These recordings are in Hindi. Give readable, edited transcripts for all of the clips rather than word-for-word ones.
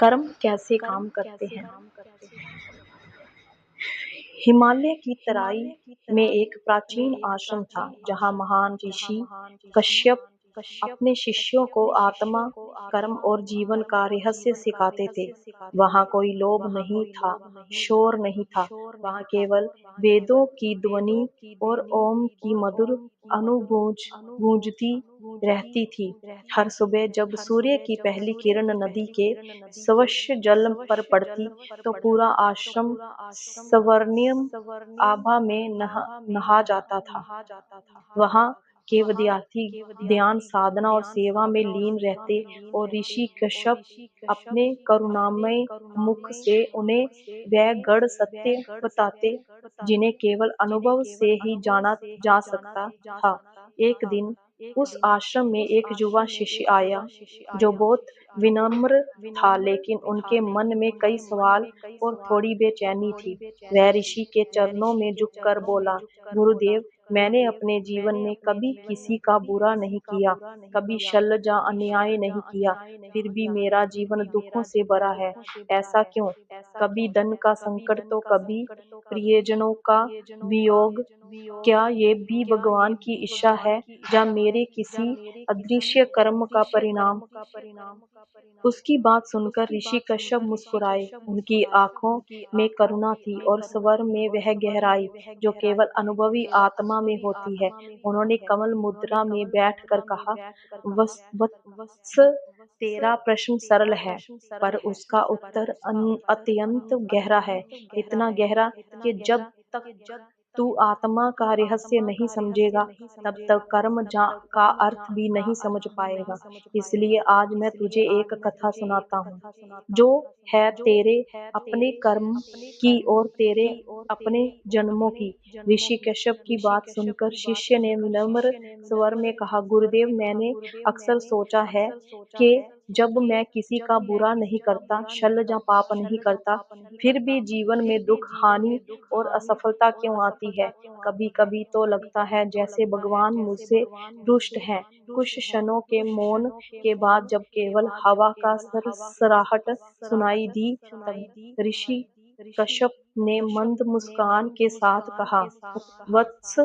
कर्म कैसे काम करते हैं। हिमालय की तराई में एक प्राचीन आश्रम था जहाँ महान ऋषि कश्यप अपने शिष्यों को आत्मा, कर्म और जीवन का रहस्य सिखाते थे। वहाँ कोई लोभ नहीं था, शोर नहीं था। वहाँ केवल वेदों की ध्वनि और ओम की मधुर अनुभूज गूंजती रहती थी। हर सुबह जब सूर्य की पहली किरण नदी के स्वच्छ जल पर पड़ती, तो पूरा आश्रम स्वर्णिम आभा में नहा जाता था। वहाँ के विद्यार्थी ध्यान, साधना और सेवा में लीन रहते और ऋषि कश्यप अपने करुणामय मुख से उन्हें वह गढ़ सत्य बताते जिन्हें केवल अनुभव से ही जाना जा सकता था। एक दिन उस आश्रम में एक युवा शिष्य आया जो बहुत विनम्र था, लेकिन उनके मन में कई सवाल और थोड़ी बेचैनी थी। वह ऋषि के चरणों में झुककर बोला, गुरुदेव, मैंने अपने जीवन में कभी किसी का बुरा नहीं किया, कभी छल या अन्याय नहीं किया, फिर भी मेरा जीवन दुखों से भरा है। ऐसा क्यों? कभी धन का संकट तो कभी प्रियजनों का वियोग। क्या ये भी भगवान की इच्छा है या मेरे किसी अदृश्य कर्म का परिणाम? उसकी बात सुनकर ऋषि कश्यप मुस्कुराए। उनकी आंखों में करुणा थी और स्वर में वह गहराई जो केवल अनुभवी आत्मा में होती है। उन्होंने कमल मुद्रा में बैठकर कहा, वत्स, तेरा प्रश्न सरल है, पर उसका उत्तर अत्यंत गहरा है। इतना गहरा कि जब तक तू आत्मा का रहस्य नहीं समझेगा, तब तक का अर्थ भी नहीं समझ पाएगा। इसलिए आज मैं तुझे एक कथा सुनाता हूँ, जो है तेरे अपने कर्म की और तेरे अपने जन्मों की। ऋषि कश्यप की बात सुनकर शिष्य ने विनम्र स्वर में कहा, गुरुदेव, मैंने अक्सर सोचा है कि जब मैं किसी का बुरा नहीं करता, छल या पाप नहीं करता, फिर भी जीवन में दुख, हानि और असफलता क्यों आती है। कभी कभी तो लगता है जैसे भगवान मुझसे रुष्ट हैं। कुछ क्षणों के मौन के बाद जब केवल हवा का सरसराहट सुनाई दी, तब ऋषि कश्यप ने मंद मुस्कान के साथ कहा, वत्स,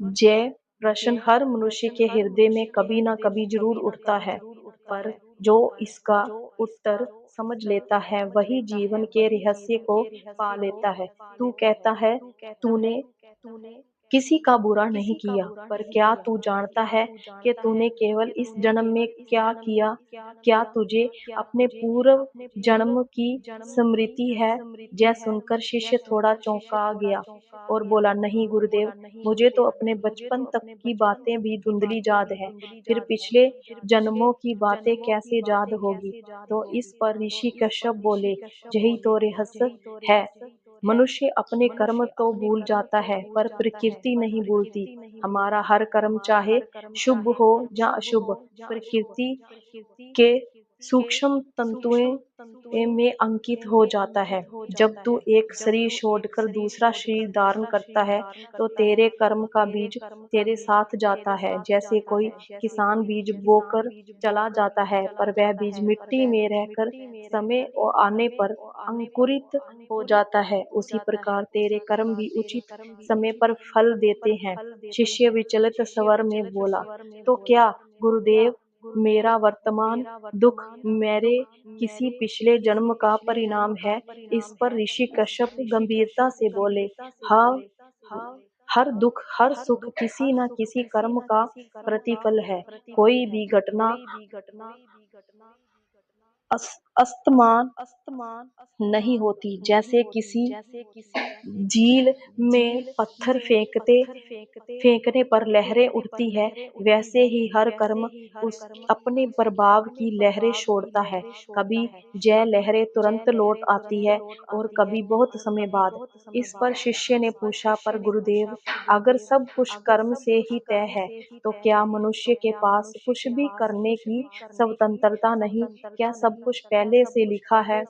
जय प्रश्न हर मनुष्य के हृदय में कभी ना कभी जरूर उठता है, पर जो इसका उत्तर समझ लेता है वही जीवन के रहस्य को पा लेता है। तू कहता है तूने किसी का बुरा नहीं किया, पर क्या तू जानता है कि तूने केवल इस जन्म में क्या किया? क्या तुझे अपने पूर्व जन्म की स्मृति है? यह सुनकर शिष्य थोड़ा चौंका गया और बोला, नहीं गुरुदेव, मुझे तो अपने बचपन तक की बातें भी धुंधली याद है, फिर पिछले जन्मों की बातें कैसे याद होगी। तो इस पर ऋषि कश्यप बोले, यही तो रहस्य है। मनुष्य अपने कर्म तो भूल जाता है, पर प्रकृति नहीं भूलती। हमारा हर कर्म, चाहे शुभ हो या अशुभ, प्रकृति के सूक्ष्म तंतुओं में अंकित हो जाता है। जब तू एक शरीर छोड़कर दूसरा शरीर धारण करता है, तो तेरे कर्म का बीज तेरे साथ जाता है। जैसे कोई किसान बीज बोकर चला जाता है, पर वह बीज मिट्टी में रहकर समय और आने पर अंकुरित हो जाता है, उसी प्रकार तेरे कर्म भी उचित समय पर फल देते हैं। शिष्य विचलित स्वर में बोला, तो क्या गुरुदेव, मेरा वर्तमान दुख मेरे किसी पिछले जन्म का परिणाम है? इस पर ऋषि कश्यप गंभीरता से बोले, हाँ, हर दुख, हर सुख किसी न किसी कर्म का प्रतिफल है। कोई भी घटना अस्तमान नहीं होती। जैसे किसी झील में पत्थर फेंकने पर लहरें उठती है, वैसे ही हर कर्म उस अपने प्रभाव की लहरें छोड़ता है। कभी जय लहरें तुरंत लौट आती है और कभी बहुत समय बाद। इस पर शिष्य ने पूछा, पर गुरुदेव, अगर सब कुछ कर्म से ही तय है, तो क्या मनुष्य के पास कुछ भी करने की स्वतंत्रता नहीं? क्या सब कुछ पहले से लिखा है?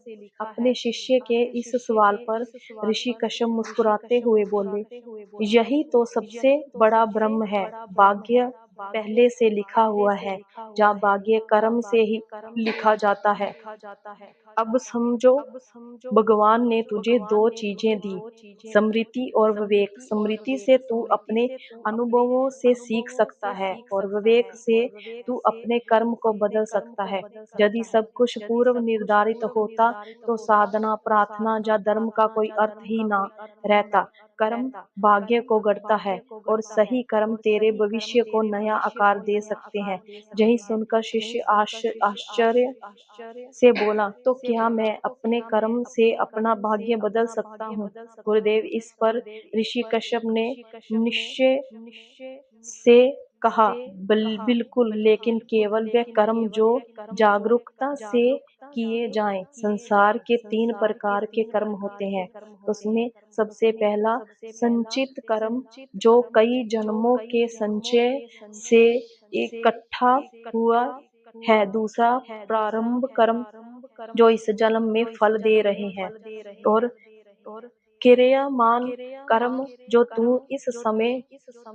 अपने शिष्य के इस सवाल पर ऋषि कश्यप मुस्कुराते हुए बोले, यही तो सबसे बड़ा ब्रह्म है। भाग्य पहले से लिखा हुआ है, जहाँ भाग्य कर्म से ही लिखा जाता है। अब समझो, भगवान ने तुझे दो चीजें दी, स्मृति और विवेक। स्मृति से तू अपने अनुभवों से सीख सकता है और विवेक से तू अपने कर्म को बदल सकता है। यदि सब कुछ पूर्व निर्धारित होता तो साधना, प्रार्थना या धर्म का कोई अर्थ ही ना रहता। कर्म भाग्य को गढ़ता है और सही कर्म तेरे भविष्य को नया आकार दे सकते हैं। यही सुनकर शिष्य आश्चर्य से बोला, तो क्या मैं अपने कर्म से अपना भाग्य बदल सकता हूँ? गुरुदेव, इस पर ऋषि कश्यप ने निश्चय से कहा, बिल्कुल, लेकिन केवल वे कर्म जो जागरूकता से किए जाएं। संसार के तीन प्रकार के कर्म होते हैं। उसमें सबसे पहला संचित कर्म, जो कई जन्मों के संचय से इकट्ठा हुआ है। दूसरा प्रारंभ कर्म, जो इस जन्म में फल दे रहे हैं। और क्रियामान कर्म, जो तू इस समय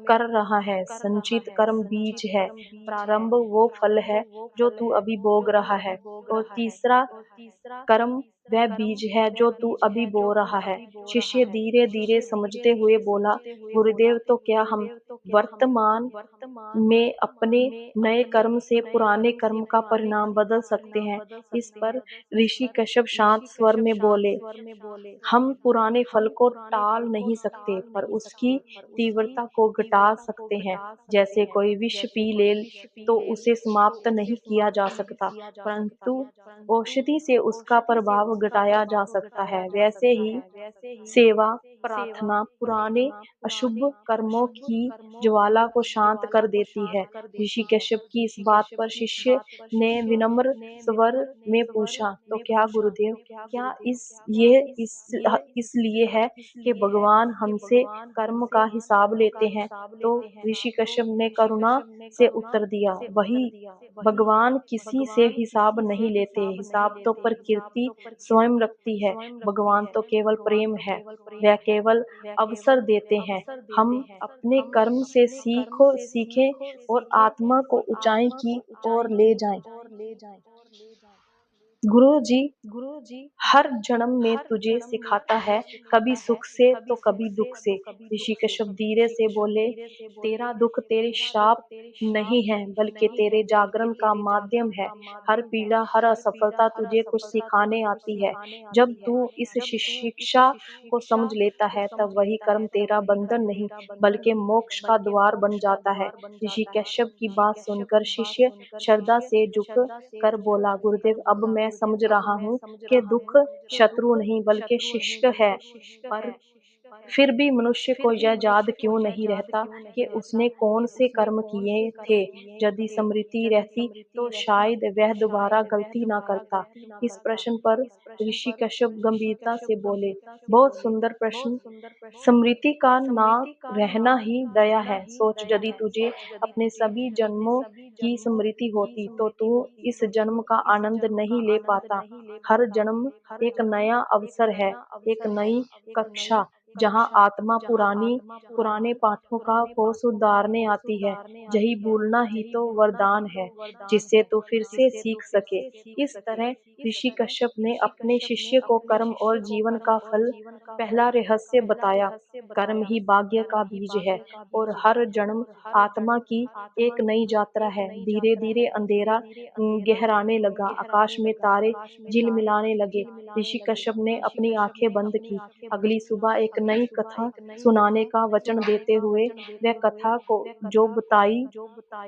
कर रहा है। संचित कर्म बीज है, प्रारंभ वो फल है जो तू अभी भोग रहा है। और तीसरा कर्म वह बीज है जो तू अभी बो रहा है। शिष्य धीरे धीरे समझते हुए बोला, गुरुदेव, तो क्या हम वर्तमान में अपने नए कर्म से पुराने कर्म का परिणाम बदल सकते हैं? इस पर ऋषि कश्यप शांत स्वर में बोले, हम पुराने फल को टाल नहीं सकते, पर उसकी तीव्रता को घटा सकते हैं। जैसे कोई विष पी ले तो उसे समाप्त नहीं किया जा सकता, परंतु औषधि से उसका प्रभाव घटाया जा सकता है। वैसे ही सेवा, प्रार्थना पुराने अशुभ कर्मों की ज्वाला को शांत कर देती है। ऋषि कश्यप की इस बात पर शिष्य ने विनम्र स्वर में पूछा, तो क्या गुरुदेव, क्या इसलिए है कि भगवान हमसे कर्म का हिसाब लेते हैं? तो ऋषि कश्यप ने करुणा से उत्तर दिया, वही, भगवान किसी से हिसाब नहीं लेते। हिसाब तो प्रकृति स्वयं रखती है। भगवान तो केवल प्रेम है, वह केवल अवसर देते हैं। हम अपने कर्म से सीखें और आत्मा को ऊंचाई की ओर ले जाएं। गुरु जी हर जन्म में तुझे सिखाता है, कभी सुख से तो कभी दुख से। ऋषि कश्यप धीरे से बोले, तेरा दुख तेरे श्राप नहीं है, बल्कि तेरे जागरण का माध्यम है। हर पीड़ा, हर असफलता तुझे कुछ सिखाने आती है। जब तू इस शिक्षा को समझ लेता है, तब वही कर्म तेरा बंधन नहीं, बल्कि मोक्ष का द्वार बन जाता है। ऋषि कश्यप की बात सुनकर शिष्य श्रद्धा से झुक कर बोला, गुरुदेव, अब मैं समझ रहा हूँ कि दुख शत्रु नहीं बल्कि शिक्षक है। पर फिर भी मनुष्य को यह याद क्यों नहीं रहता कि उसने कौन से कर्म किए थे? यदि स्मृति रहती तो शायद वह दोबारा गलती ना करता। इस प्रश्न पर ऋषि कश्यप गंभीरता से बोले, बहुत सुंदर प्रश्न। स्मृति का ना रहना ही दया है। सोच, यदि तुझे अपने सभी जन्मों की स्मृति होती तो तू इस जन्म का आनंद नहीं ले पाता। हर जन्म एक नया अवसर है, एक नई कक्षा, जहाँ आत्मा पुराने पाठों को सुधारने आती है। यही भूलना ही तो वरदान है, जिससे तू फिर से सीख सके। इस तरह ऋषि कश्यप ने अपने शिष्य को कर्म और जीवन का फल पहला रहस्य बताया। कर्म ही भाग्य का बीज है और हर जन्म आत्मा की एक नई यात्रा है। धीरे धीरे अंधेरा गहराने लगा, आकाश में तारे झिलमिलाने लगे। ऋषि कश्यप ने अपनी आंखें बंद की। अगली सुबह एक नई कथा सुनाने का वचन देते हुए वह कथा को जो बताई,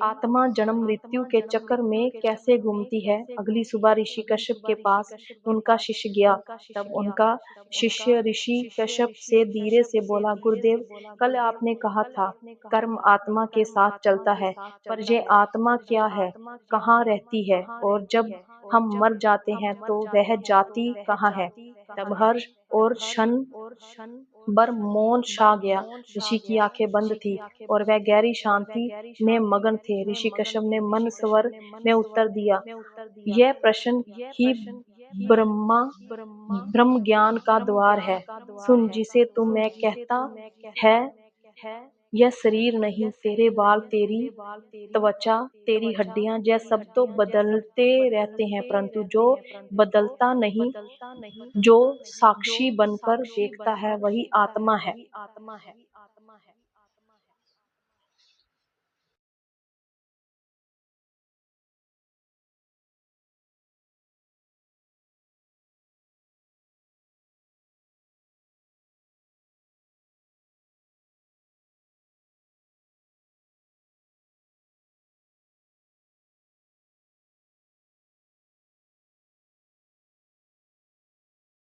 आत्मा जन्म मृत्यु के चक्कर में कैसे घूमती है। अगली सुबह ऋषि कश्यप के पास उनका शिष्य गया। तब उनका शिष्य ऋषि कश्यप से धीरे से बोला, गुरुदेव, कल आपने कहा था कर्म आत्मा के साथ चलता है, पर ये आत्मा क्या है, कहाँ रहती है, और जब हम मर जाते हैं तो वह जाती कहाँ है? तब हर्ष और क्षण भर मौन छा गया। ऋषि की आंखें बंद थी और वह गहरी शांति में मगन थे। ऋषि कश्यप ने मन स्वर में उत्तर दिया, यह प्रश्न ही ब्रह्मा ब्रह्म ज्ञान का द्वार है। सुन, जिसे तू मैं कहता है यह शरीर नहीं, तेरे बाल, तेरी त्वचा, तेरी हड्डियां, यह सब तो बदलते रहते हैं, परंतु जो बदलता नहीं, जो साक्षी बनकर देखता है, वही आत्मा है।